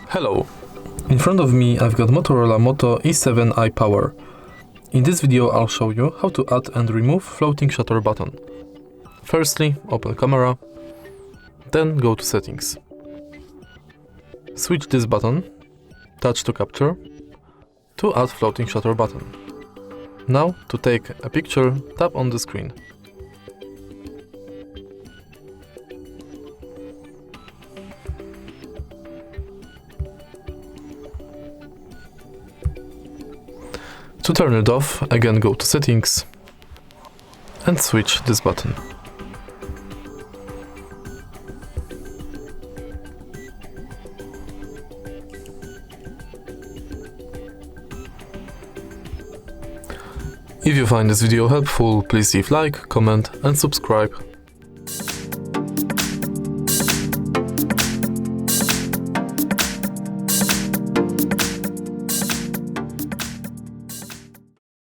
Hello! In front of me I've got MOTOROLA Moto E7i Power. In this video I'll show you how to add and remove floating shutter button. Firstly, open camera, then go to settings. Switch this button, touch to capture, to add floating shutter button. Now, to take a picture, tap on the screen. To turn it off, again go to settings and switch this button. If you find this video helpful, please leave like, comment and subscribe.